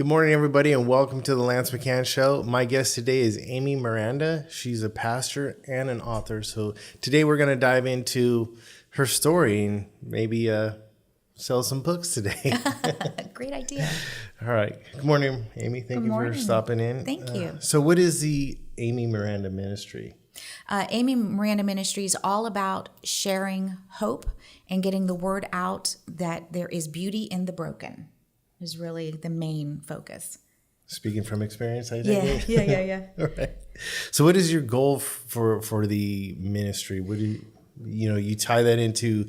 Good morning, everybody, and welcome to the Lance McHan Show. My guest today is Amy Miranda. She's a pastor and an author. So today we're going to dive into her story and maybe sell some books today. Great idea. All right. Good morning, Amy. Thank you for stopping in. Thank you. So what is the Amy Miranda Ministry? Amy Miranda Ministry is all about sharing hope and getting the word out that there is beauty in the broken. Is really the main focus. Speaking from experience, I think. Yeah. All right. So what is your goal for the ministry? What do you tie that into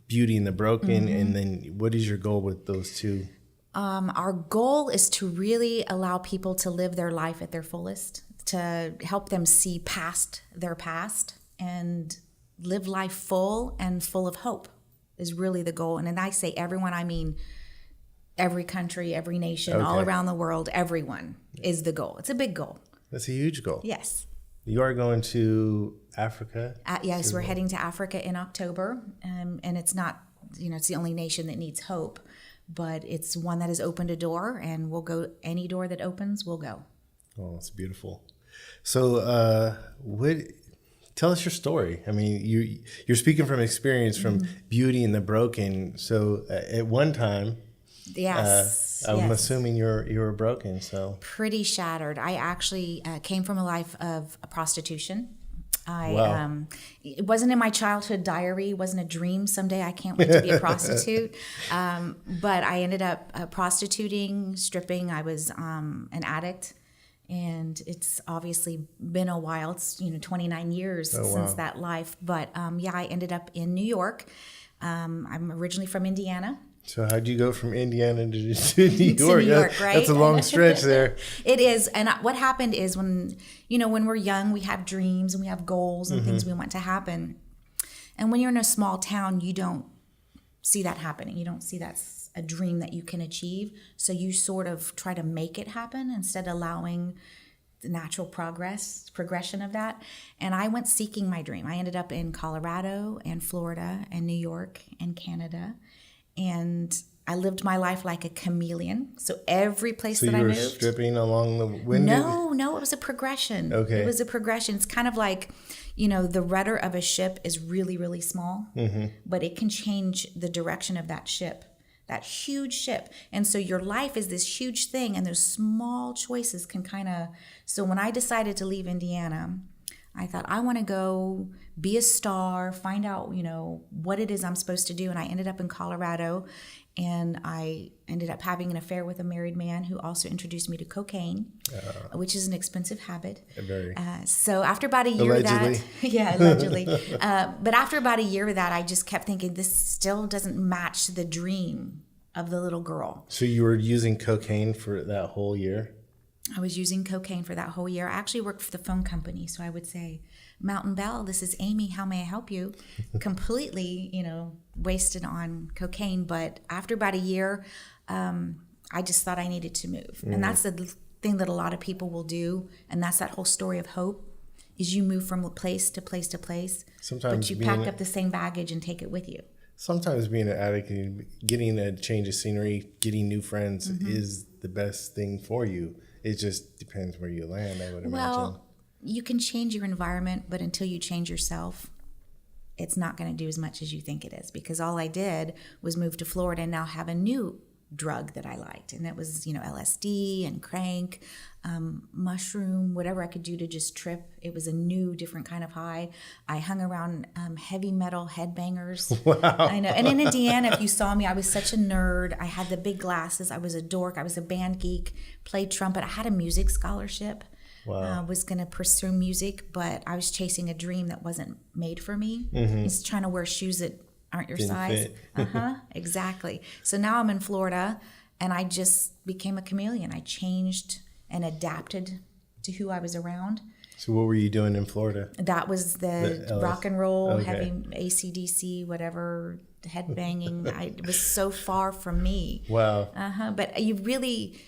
beauty in the broken, and then what is your goal with those two? Our goal is to really allow people to live their life at their fullest, to help them see past their past and live life full and full of hope. Is really the goal. And when I say everyone, I mean every country, every nation, all around the world, everyone is the goal. It's a big goal. That's a huge goal. Yes. You are going to Africa? Yes, we're heading to Africa in October. And it's not, it's the only nation that needs hope, but it's one that has opened a door, and we'll go, any door that opens, we'll go. Oh, it's beautiful. So tell us your story. I mean, you're speaking from experience, from beauty in the broken. So at one time, I'm assuming you were broken. So pretty shattered. I actually came from a life of prostitution. It wasn't in my childhood diary. It wasn't a dream. Someday I can't wait to be a prostitute. But I ended up prostituting, stripping. I was an addict. And it's obviously been a while. It's 29 years since that life. But I ended up in New York. I'm originally from Indiana. So how'd you go from Indiana to New York? To New York, right? That's a long stretch there. It is. And what happened is when we're young, we have dreams and we have goals and things we want to happen. And when you're in a small town, you don't see that happening. You don't see that's a dream that you can achieve. So you sort of try to make it happen instead of allowing the natural progression of that. And I went seeking my dream. I ended up in Colorado and Florida and New York and Canada. And I lived my life like a chameleon. So every place that I moved. So you were stripping along the window? No, it was a progression. Okay. It was a progression. It's kind of like, the rudder of a ship is really, really small, but it can change the direction of that ship, that huge ship. And so your life is this huge thing, and those small choices can so when I decided to leave Indiana, I thought, I want to go be a star, find out, what it is I'm supposed to do. And I ended up in Colorado, and I ended up having an affair with a married man who also introduced me to cocaine, which is an expensive habit. So after about a year allegedly. But after about a year of that, I just kept thinking, this still doesn't match the dream of the little girl. So you were using cocaine for that whole year? I was using cocaine for that whole year. I actually worked for the phone company, so I would say, Mountain Bell, this is Amy, how may I help you? Completely, wasted on cocaine. But after about a year, I just thought I needed to move. And that's the thing that a lot of people will do. And that's that whole story of hope, is you move from place to place to place. But you pack up the same baggage and take it with you. Sometimes being an addict and getting a change of scenery, getting new friends is the best thing for you. It just depends where you land, I would imagine. Well, you can change your environment, but until you change yourself, it's not going to do as much as you think it is. Because all I did was move to Florida and now have a new drug that I liked. And that was, LSD and crank, mushroom, whatever I could do to just trip. It was a new, different kind of high. I hung around heavy metal headbangers. Wow. I know. And in Indiana, if you saw me, I was such a nerd. I had the big glasses. I was a dork. I was a band geek, played trumpet. I had a music scholarship. Wow. Was going to pursue music, but I was chasing a dream that wasn't made for me. Just trying to wear shoes that aren't your size. Exactly. So now I'm in Florida, and I just became a chameleon. I changed and adapted to who I was around. So what were you doing in Florida? That was the rock and roll, heavy AC/DC, whatever, headbanging. It was so far from me. Wow. But you really,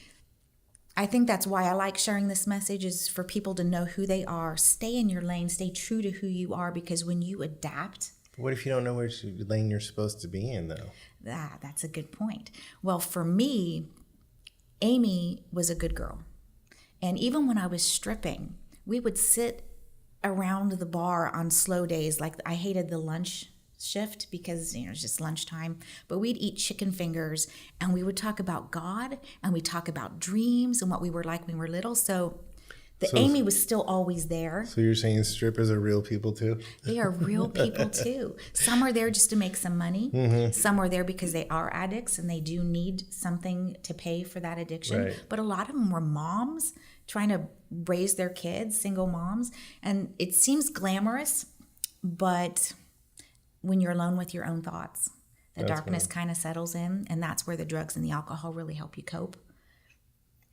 I think that's why I like sharing this message, is for people to know who they are. Stay in your lane. Stay true to who you are, because when you adapt. What if you don't know which lane you're supposed to be in, though? That's a good point. Well, for me, Amy was a good girl. And even when I was stripping, we would sit around the bar on slow days. Like, I hated the lunch shift because, it's just lunchtime, but we'd eat chicken fingers and we would talk about God and we'd talk about dreams and what we were like when we were little. So Amy was still always there. So you're saying strippers are real people too? They are real people too. Some are there just to make some money. Mm-hmm. Some are there because they are addicts and they do need something to pay for that addiction. Right. But a lot of them were moms trying to raise their kids, single moms. And it seems glamorous, but when you're alone with your own thoughts, the darkness kind of settles in, and that's where the drugs and the alcohol really help you cope.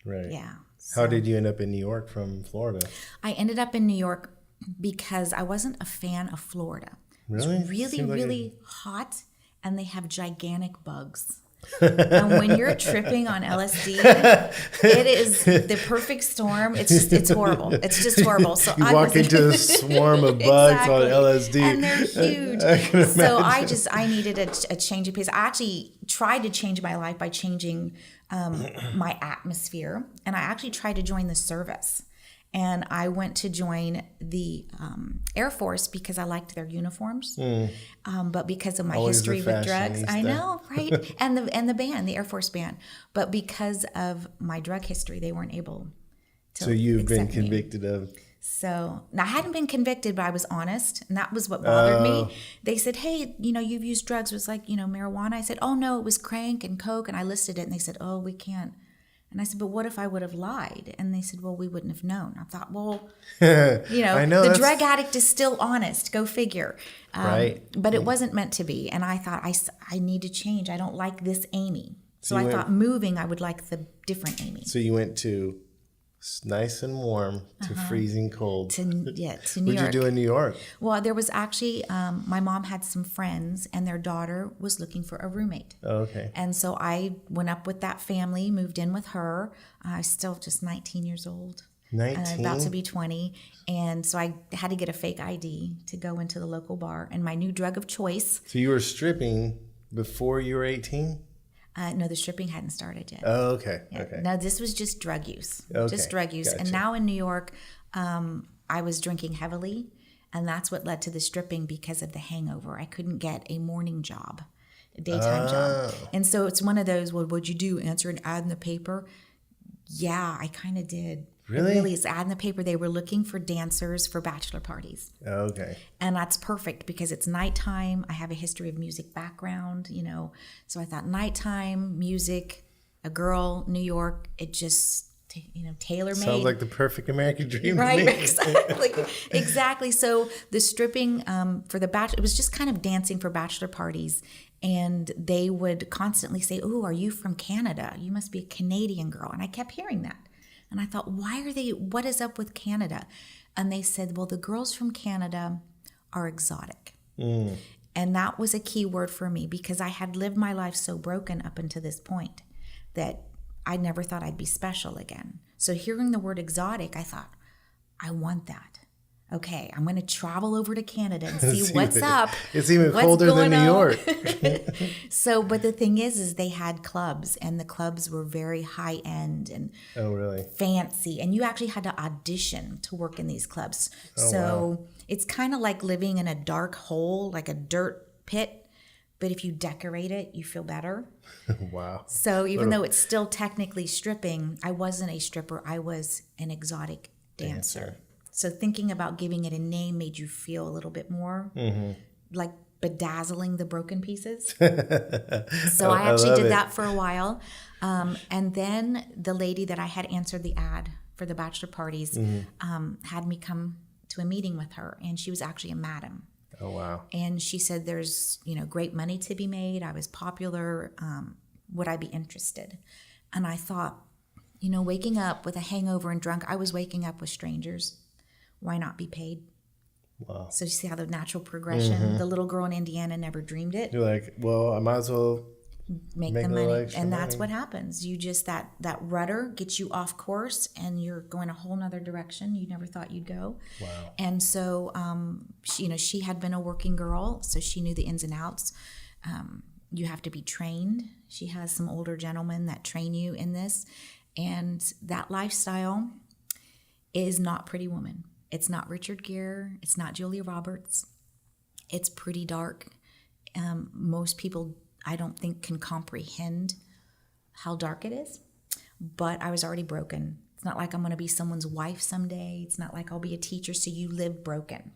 Right. Yeah. How did you end up in New York from Florida? I ended up in New York because I wasn't a fan of Florida. Really? It's really hot, and they have gigantic bugs. And when you're tripping on LSD, it is the perfect storm. It's horrible. It's just horrible. So you walk into a swarm of bugs on LSD, and they're huge. So I needed a change of pace. I actually tried to change my life by changing my atmosphere, and I actually tried to join the service. And I went to join the Air Force because I liked their uniforms, but because of my history with drugs, I know, right? And the band, the Air Force band, but because of my drug history, they weren't able to. So you've been accept convicted me. of. So now I hadn't been convicted, but I was honest, and that was what bothered me. They said, "Hey, you've used drugs." It was like marijuana. I said, "Oh no, it was crank and coke," and I listed it, and they said, "Oh, we can't." And I said, but what if I would have lied? And they said, well, we wouldn't have known. I thought, well, I know, the drug addict is still honest. Go figure. Right. But it wasn't meant to be. And I thought, I need to change. I don't like this Amy. So I thought moving, I would like the different Amy. So you went to nice and warm to freezing cold. To New York. What'd you do in New York? Well, there was actually, my mom had some friends and their daughter was looking for a roommate. Oh, okay. And so I went up with that family, moved in with her. I was still just 19 years old. 19? About to be 20. And so I had to get a fake ID to go into the local bar. And my new drug of choice. So you were stripping before you were 18? No, the stripping hadn't started yet. Oh, okay. Yeah. Okay. No, this was just drug use. Okay. Just drug use. Gotcha. And now in New York, I was drinking heavily. And that's what led to the stripping because of the hangover. I couldn't get a morning job, a daytime job. And so it's one of those, well, what'd you do? Answer an ad in the paper? Yeah, I kind of did. Really? It really is ad in the paper. They were looking for dancers for bachelor parties. Okay. And that's perfect because it's nighttime. I have a history of music background, So I thought nighttime, music, a girl, New York, it just, tailor-made. Sounds like the perfect American dream. Right, exactly. So the stripping for the bachelor, it was just kind of dancing for bachelor parties. And they would constantly say, oh, are you from Canada? You must be a Canadian girl. And I kept hearing that. And I thought, what is up with Canada? And they said, well, the girls from Canada are exotic. And that was a key word for me because I had lived my life so broken up until this point that I never thought I'd be special again. So hearing the word exotic, I thought, I want that. Okay, I'm going to travel over to Canada and see what's up. It's even colder than New York. So, but the thing is they had clubs, and the clubs were very high end and fancy. And you actually had to audition to work in these clubs. So it's kind of like living in a dark hole, like a dirt pit. But if you decorate it, you feel better. Wow. So even though it's still technically stripping, I wasn't a stripper. I was an exotic dancer. So thinking about giving it a name made you feel a little bit more like bedazzling the broken pieces. So I actually did that for a while. And then the lady that I had answered the ad for the bachelor parties had me come to a meeting with her. And she was actually a madam. Oh, wow. And she said there's, great money to be made. I was popular. Would I be interested? And I thought, waking up with a hangover and drunk, I was waking up with strangers. Why not be paid? Wow. So you see how the natural progression, the little girl in Indiana never dreamed it. You're like, well, I might as well make the money. And that's what happens. You just, that rudder gets you off course and you're going a whole nother direction you never thought you'd go. Wow. And so, she had been a working girl, so she knew the ins and outs. You have to be trained. She has some older gentlemen that train you in this. And that lifestyle is not Pretty Woman. It's not Richard Gere. It's not Julia Roberts. It's pretty dark. Most people, I don't think, can comprehend how dark it is. But I was already broken. It's not like I'm going to be someone's wife someday. It's not like I'll be a teacher. So you live broken.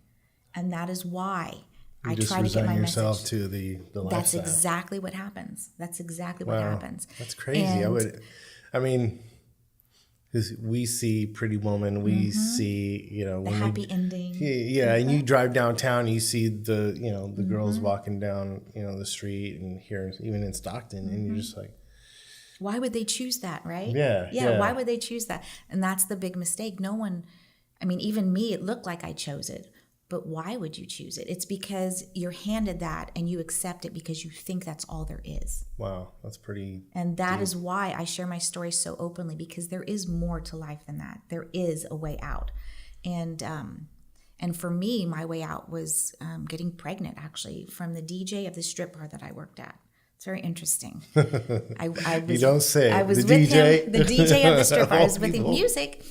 And that is why I try to get my yourself message. to the lifestyle. That's exactly what happens. That's exactly what happens. That's crazy. Because we see Pretty Woman, we see, the happy ending. Yeah, and you drive downtown, you see the girls walking down, the street, and here, even in Stockton, and you're just like, why would they choose that, right? Yeah. Why would they choose that? And that's the big mistake. No one, even me, it looked like I chose it. But why would you choose it? It's because you're handed that and you accept it because you think that's all there is. Wow, that's pretty And that deep. is why I share my story so openly, because there is more to life than that. There is a way out. And for me, my way out was getting pregnant, actually, from the DJ of the strip bar that I worked at. It's very interesting. You don't say. I was the with DJ? him, the DJ of the strip bar. I was with him, music,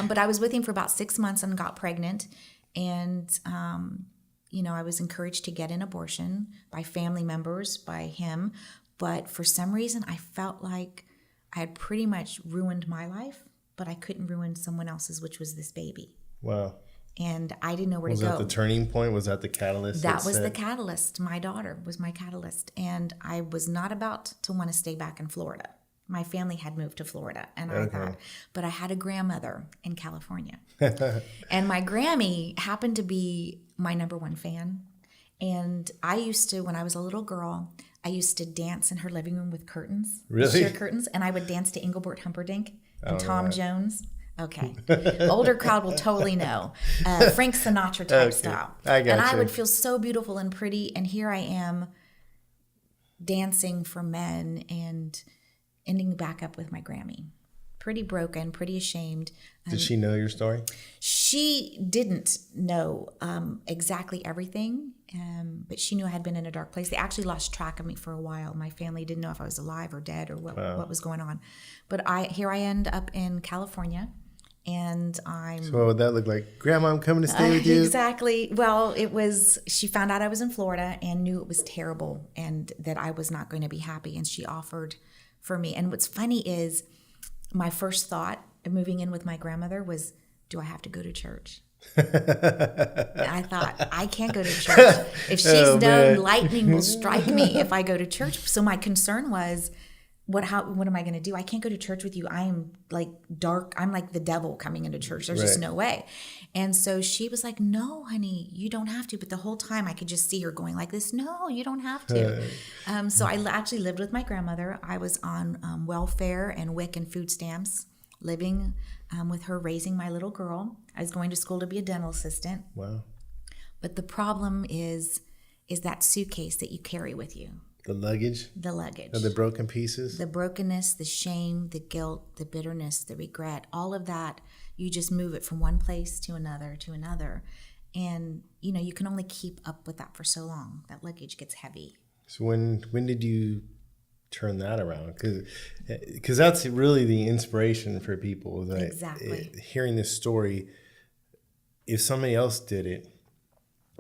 but I was with him for about 6 months and got pregnant. And, I was encouraged to get an abortion by family members, by him. But for some reason, I felt like I had pretty much ruined my life, but I couldn't ruin someone else's, which was this baby. Wow. And I didn't know where to go. Was that the turning point? Was that the catalyst? That was the catalyst. My daughter was my catalyst. And I was not about to want to stay back in Florida. My family had moved to Florida, and I thought, but I had a grandmother in California. And my Grammy happened to be my number one fan. And I used to, when I was a little girl, I used to dance in her living room with curtains. Really? Sheer curtains. And I would dance to Engelbert Humperdinck and Tom Jones. Okay. Older crowd will totally know. Frank Sinatra type style. I got and you. I would feel so beautiful and pretty. And here I am dancing for men and ending back up with my Grammy. Pretty broken, pretty ashamed. Did she know your story? She didn't know exactly everything, but she knew I had been in a dark place. They actually lost track of me for a while. My family didn't know if I was alive or dead or what was going on. But here I end up in California, and I'm... So what would that look like? Grandma, I'm coming to stay with you? Exactly. Well, she found out I was in Florida and knew it was terrible and that I was not going to be happy, and she offered for me. And what's funny is my first thought of moving in with my grandmother was, do I have to go to church? And I thought, I can't go to church. If she's known, lightning will strike me if I go to church. So my concern was, what am I going to do? I can't go to church with you. I am like dark. I'm like the devil coming into church. There's just no way. And so she was like, no, honey, you don't have to. But the whole time I could just see her going like this. No, you don't have to. So I actually lived with my grandmother. I was on welfare and WIC and food stamps, living with her, raising my little girl. I was going to school to be a dental assistant. Wow. But the problem is that suitcase that you carry with you. The luggage? The luggage. Or the broken pieces? The brokenness, the shame, the guilt, the bitterness, the regret, all of that, you just move it from one place to another. And, you can only keep up with that for so long. That luggage gets heavy. So when did you turn that around? Because that's really the inspiration for people. That Exactly. Hearing this story, if somebody else did it,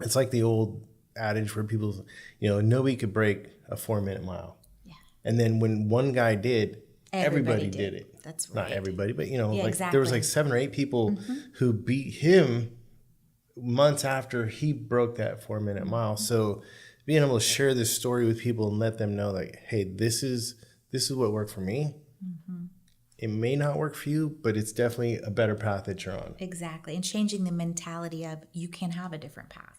it's like the old adage where people, nobody could break a 4-minute mile. Yeah. And then when one guy did, everybody did it. That's right. Not everybody, but exactly. there was like 7 or 8 people who beat him months after he broke that 4-minute mile. So being able to share this story with people and let them know, like, hey, this is what worked for me. It may not work for you, but it's definitely a better path that you're on. Exactly. And changing the mentality of you can have a different path.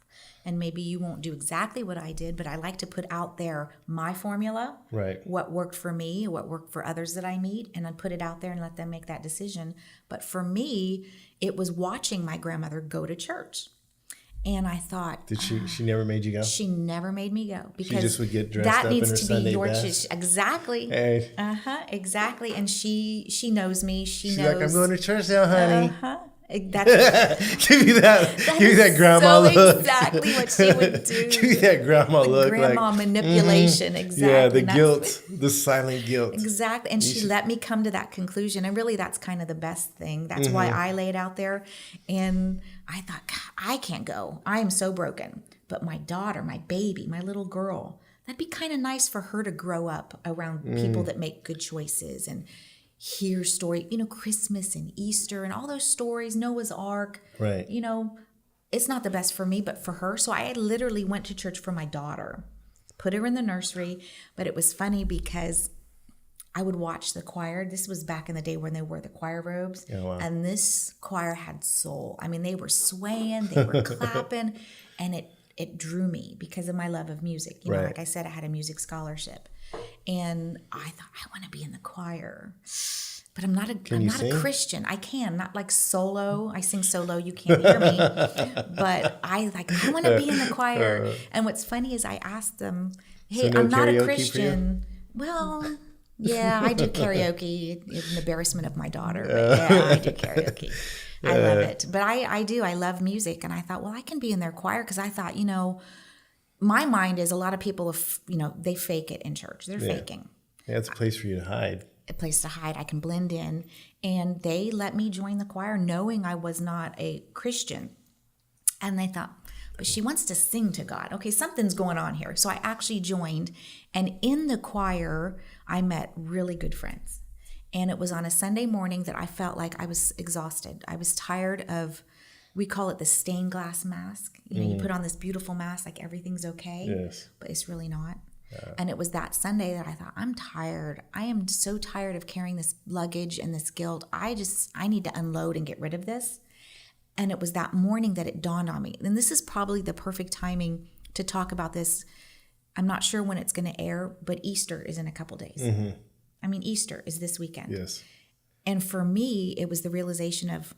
And maybe you won't do exactly what I did, but I like to put out there my formula, right? What worked for me, what worked for others that I meet, and then put it out there and let them make that decision. But for me, it was watching my grandmother go to church. And I thought, did she never made you go? She never made me go, because she just would get dressed that up needs in her to Sunday be your best. Exactly. Hey. Exactly. And she knows me. She's like, I'm going to church now, honey. That's Give me that grandma so look. exactly what she would do. Give me that grandma The look. grandma manipulation, exactly. Yeah, the And guilt, the silent guilt. exactly. And she let me come to that conclusion. And really, that's kind of the best thing. That's why I laid out there. And I thought, God, I can't go. I am so broken. But my daughter, my baby, my little girl, that'd be kind of nice for her to grow up around people that make good choices and hear story, Christmas and Easter and all those stories, Noah's Ark. Right. It's not the best for me, but for her. So I literally went to church for my daughter, put her in the nursery. But it was funny because I would watch the choir. This was back in the day when they wore the choir robes. Oh, wow. And this choir had soul. I mean, they were swaying, they were clapping, and it drew me because of my love of music. Right. Like I said, I had a music scholarship. And I thought, I want to be in the choir. But I'm not a Christian. I can, not like solo. I sing solo, you can't hear me. But I want to be in the choir. And what's funny is I asked them, hey, no I'm not a karaoke Christian. Well, yeah, I do karaoke in embarrassment of my daughter. But yeah, I do karaoke. I love it. But I do. I love music. And I thought, well, I can be in their choir because I thought, my mind is a lot of people, they fake it in church. They're faking. Yeah, it's a place for you to hide. A place to hide. I can blend in. And they let me join the choir knowing I was not a Christian. And they thought, but she wants to sing to God. Okay, something's going on here. So I actually joined. And in the choir, I met really good friends. And it was on a Sunday morning that I felt like I was exhausted. I was tired of, we call it the stained glass mask. You put on this beautiful mask like everything's okay. Yes. But it's really not. And it was that Sunday that I thought, I'm tired. I am so tired of carrying this luggage and this guilt. I need to unload and get rid of this. And it was that morning that it dawned on me. And this is probably the perfect timing to talk about this. I'm not sure when it's going to air, but Easter is in a couple days. Mm-hmm. I mean, Easter is this weekend. Yes. And for me, it was the realization of,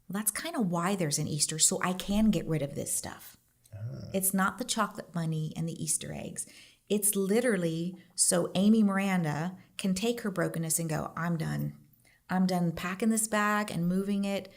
well, that's kind of why there's an Easter, so I can get rid of this stuff. It's not the chocolate bunny and the Easter eggs. It's literally so Amy Miranda can take her brokenness and go, I'm done. I'm done packing this bag and moving it.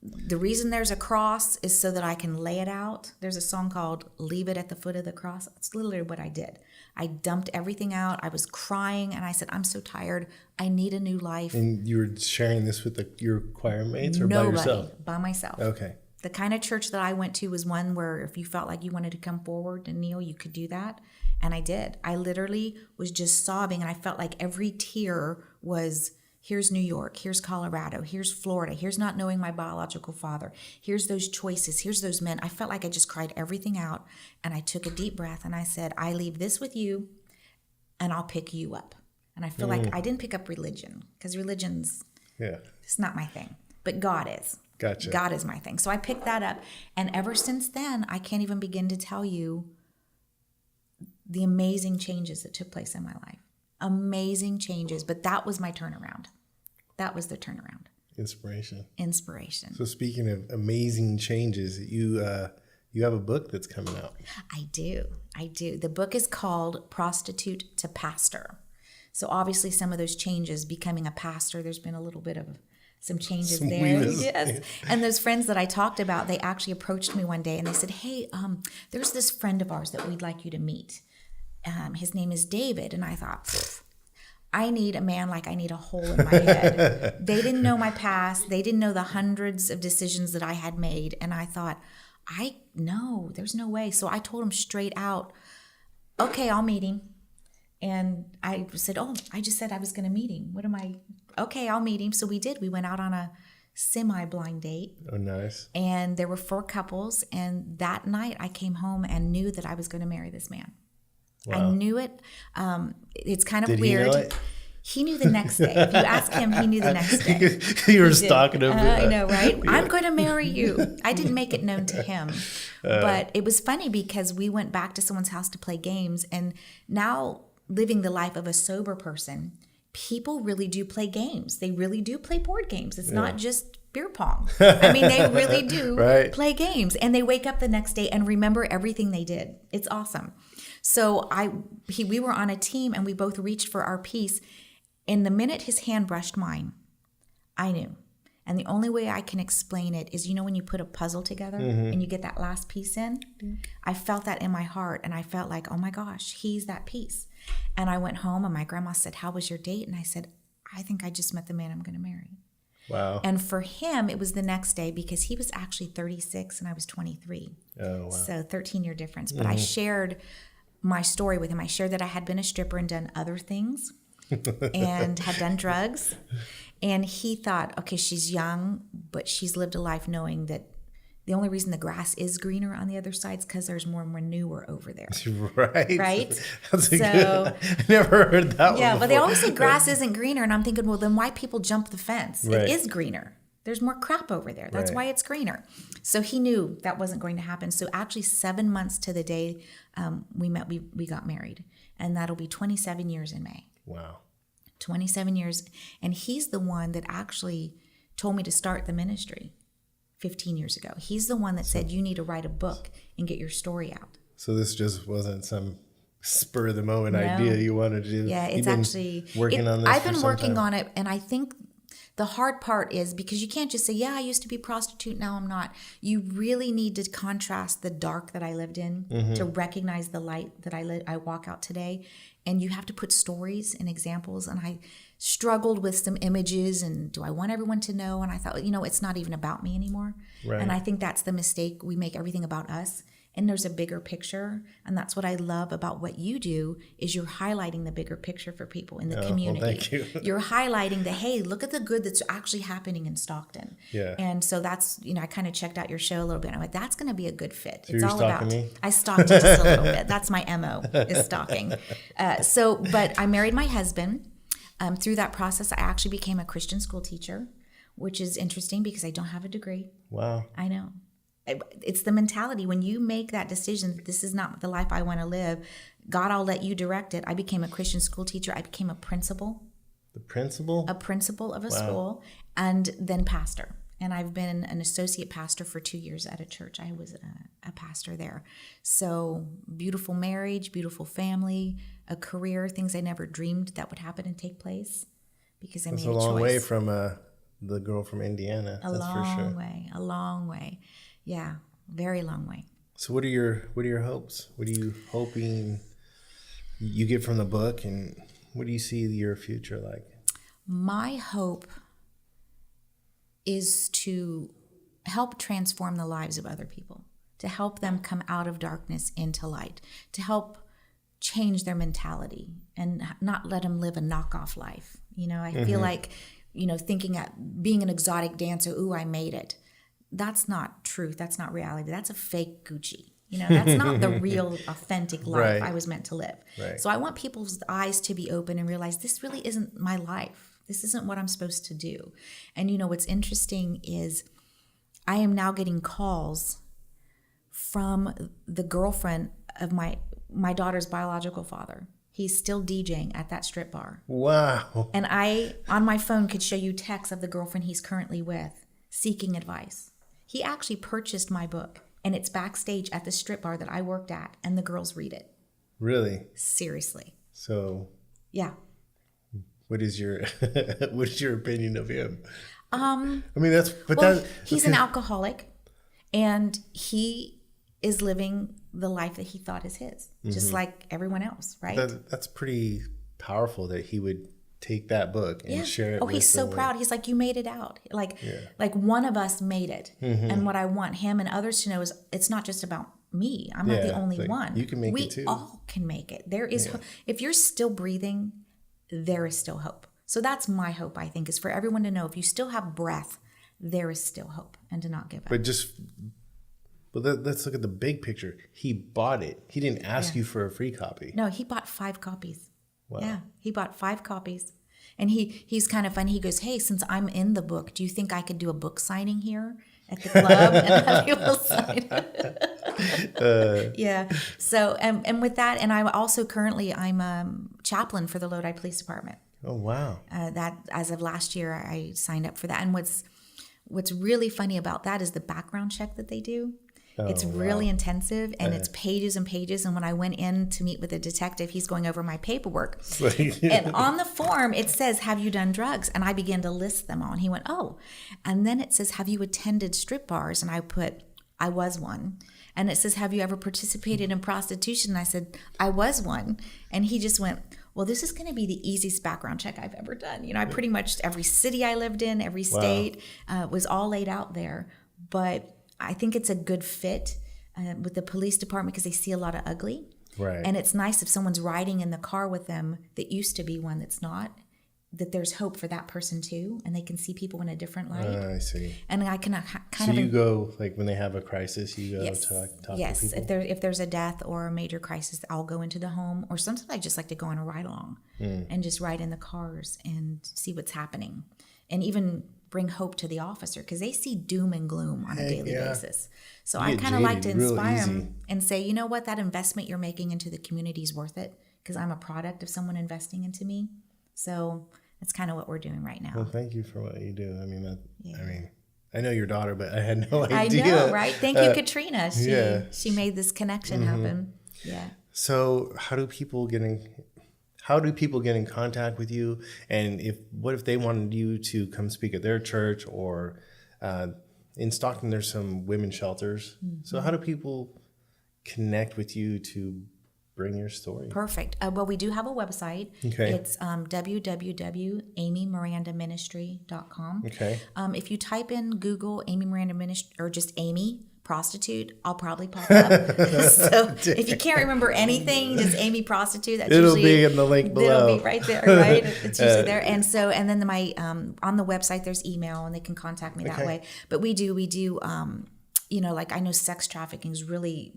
The reason there's a cross is so that I can lay it out. There's a song called Leave It at the Foot of the Cross. It's literally what I did. I dumped everything out. I was crying and I said, I'm so tired. I need a new life. And you were sharing this with your choir mates or by yourself? By myself. Okay. The kind of church that I went to was one where if you felt like you wanted to come forward and kneel, you could do that. And I did. I literally was just sobbing and I felt like every tear was, here's New York, here's Colorado, here's Florida, here's not knowing my biological father, here's those choices, here's those men. I felt like I just cried everything out and I took a deep breath and I said, I leave this with you and I'll pick you up. And I feel like I didn't pick up religion because religion's, it's not my thing, but God is. Gotcha. God is my thing. So I picked that up. And ever since then, I can't even begin to tell you the amazing changes that took place in my life. Amazing changes. But that was my turnaround. That was the turnaround. Inspiration. So speaking of amazing changes, you have a book that's coming out. I do. The book is called Prostitute to Pastor. So obviously some of those changes, becoming a pastor, there's been a little bit of some changes there. Yes. And those friends that I talked about, they actually approached me one day and they said, hey, there's this friend of ours that we'd like you to meet. His name is David. And I thought, I need a man like I need a hole in my head. They didn't know my past. They didn't know the hundreds of decisions that I had made. And I thought, there's no way. So I told him straight out, okay, I'll meet him. And I said, I just said I was going to meet him. Okay, I'll meet him. So we did. We went out on a semi-blind date. Oh, nice. And there were 4 couples. And that night I came home and knew that I was going to marry this man. Wow. I knew it. It's kind of weird. He know it? He knew the next day. If you ask him, he knew the next day. You were stalking him. I know, right? Yeah. I'm going to marry you. I didn't make it known to him. But it was funny because we went back to someone's house to play games. And now living the life of a sober person, people really do play games. They really do play board games. It's not just beer pong. I mean, they really do play games. And they wake up the next day and remember everything they did. It's awesome. So we were on a team and we both reached for our piece. And the minute his hand brushed mine, I knew. And the only way I can explain it is, when you put a puzzle together and you get that last piece in, I felt that in my heart. And I felt like, oh my gosh, he's that piece. And I went home and my grandma said, how was your date? And I said, I think I just met the man I'm going to marry. Wow. And for him, it was the next day because he was actually 36 and I was 23. Oh, wow. So 13-year difference. But I shared my story with him. I shared that I had been a stripper and done other things and had done drugs. And he thought, okay, she's young, but she's lived a life knowing that the only reason the grass is greener on the other side is because there's more manure over there. Right. Right? That's good. I never heard that one Yeah, before. but they always say grass isn't greener. And I'm thinking, well, then why people jump the fence? Right. It is greener. There's more crap over there. That's Right. why it's greener. So he knew that wasn't going to happen. So actually 7 months to the day we met, we got married. And that'll be 27 years in May. Wow. 27 years. And he's the one that actually told me to start the ministry 15 years ago. He's the one that said, you need to write a book and get your story out. So this just wasn't some spur of the moment idea you wanted to do. Yeah, it's You've been actually working on this. I've for been some working time. on it, and I think the hard part is because you can't just say, yeah, I used to be a prostitute, now I'm not. You really need to contrast the dark that I lived in to recognize the light that I walk out today. And you have to put stories and examples. And I struggled with some images and do I want everyone to know? And I thought, it's not even about me anymore. Right. And I think that's the mistake. We make everything about us. And there's a bigger picture. And that's what I love about what you do is you're highlighting the bigger picture for people in the community. Well, thank you. You're highlighting hey, look at the good that's actually happening in Stockton. Yeah. And so that's, I kind of checked out your show a little bit. I'm like, that's going to be a good fit. So it's you're all stalking about, me? I stalked you just a little bit. That's my MO is stalking. But I married my husband. Through that process, I actually became a Christian school teacher, which is interesting because I don't have a degree. Wow. I know. It's the mentality. When you make that decision, this is not the life I want to live, God, I'll let you direct it. I became a Christian school teacher. I became a principal. The principal? A principal of a school, and then pastor. And I've been an associate pastor for 2 years at a church. I was a pastor there. So beautiful marriage, beautiful family, a career, things I never dreamed that would happen and take place because I made a choice. It's a long way from the girl from Indiana. A that's for sure. a long way. Yeah, very long way. So what are your hopes? What are you hoping you get from the book, and what do you see your future like? My hope is to help transform the lives of other people, to help them come out of darkness into light, to help change their mentality and not let them live a knockoff life. I feel like, thinking at being an exotic dancer, ooh, I made it. That's not truth. That's not reality. That's a fake Gucci. That's not the real, authentic life Right. I was meant to live. Right. So I want people's eyes to be open and realize this really isn't my life. This isn't what I'm supposed to do. And what's interesting is I am now getting calls from the girlfriend of my daughter's biological father. He's still DJing at that strip bar. Wow. And I, on my phone, could show you texts of the girlfriend he's currently with seeking advice. He actually purchased my book, and it's backstage at the strip bar that I worked at, and the girls read it. Really? Seriously. So Yeah. what is your opinion of him? He's an alcoholic, and he is living the life that he thought is his, just like everyone else, right? That's pretty powerful that he would take that book and share it with he's so the proud. He's like, you made it out. Like one of us made it. And what I want him and others to know is it's not just about me. I'm not the only one. You can make it too. We all can make it. There is, if you're still breathing, there is still hope. So that's my hope, I think, is for everyone to know if you still have breath, there is still hope, and to not give up. But let's look at the big picture. He bought it. He didn't ask you for a free copy. No, he bought 5 copies. Wow. Yeah, he bought 5 copies. And he's kind of funny. He goes, hey, since I'm in the book, do you think I could do a book signing here at the club and have people sign it? Yeah. So, and with that, and I'm also I'm a chaplain for the Lodi Police Department. Oh, wow. That as of last year, I signed up for that. And what's really funny about that is the background check that they do. It's really intensive, and it's pages and pages. And when I went in to meet with the detective, he's going over my paperwork. And on the form, it says, have you done drugs? And I began to list them all. And he went, oh. And then it says, have you attended strip bars? And I put, I was one. And it says, have you ever participated in prostitution? And I said, I was one. And he just went, well, this is going to be the easiest background check I've ever done. I pretty much, every city I lived in, every state was all laid out there. But I think it's a good fit with the police department because they see a lot of ugly. Right. And it's nice if someone's riding in the car with them that used to be one that's not, that there's hope for that person too, and they can see people in a different light. I see. And I can kind of... So you go, like when they have a crisis, you go to talk to people? Yes, if there's a death or a major crisis, I'll go into the home, or sometimes I just like to go on a ride along and just ride in the cars and see what's happening. And even bring hope to the officer because they see doom and gloom on a daily basis. So I kind of like to inspire them and say, you know what, that investment you're making into the community is worth it because I'm a product of someone investing into me. So that's kind of what we're doing right now. Well, thank you for what you do. I mean, I know your daughter, but I had no idea. I know, right? Thank you, Katrina. She made this connection happen. Yeah. So how do people get in contact with you? And what if they wanted you to come speak at their church, or in Stockton, there's some women's shelters. So how do people connect with you to bring your story? Perfect. Well, we do have a website. Okay. It's www.amymirandaministry.com. Okay. If you type in Google Amy Miranda Ministry or just Amy prostitute, I'll probably pop up. So if you can't remember anything, just Amy prostitute. It'll be in the link below. It'll be right there, right? It's usually there. And then my on the website there's email, and they can contact me that way. But we do like I know sex trafficking is really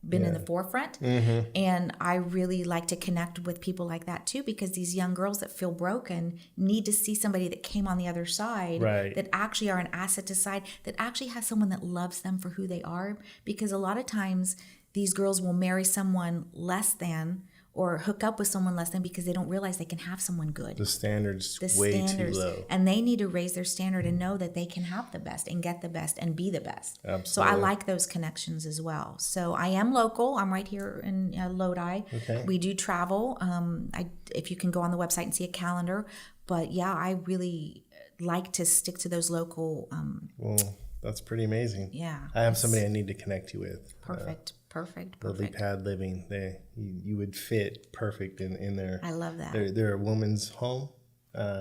been in the forefront, and I really like to connect with people like that too, because these young girls that feel broken need to see somebody that came on the other side, that actually are an asset to society, that actually has someone that loves them for who they are. Because a lot of times these girls will marry someone less than or hook up with someone less than because they don't realize they can have someone good. The standard's way too low. And they need to raise their standard and know that they can have the best and get the best and be the best. Absolutely. So I like those connections as well. So I am local. I'm right here in Lodi. Okay. We do travel. If you can go on the website and see a calendar. But yeah, I really like to stick to those local. Well, that's pretty amazing. Yeah. I have somebody I need to connect you with. Perfect. Lily Pad Living. You would fit perfect in there. I love that. They're a woman's home,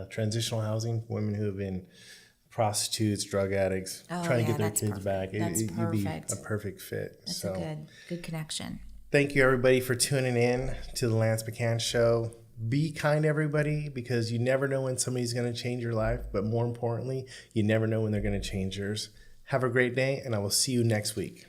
transitional housing, women who have been prostitutes, drug addicts, trying to get their kids back. You'd be a perfect fit. That's a good connection. Thank you, everybody, for tuning in to the Lance McHan Show. Be kind, everybody, because you never know when somebody's going to change your life. But more importantly, you never know when they're going to change yours. Have a great day, and I will see you next week.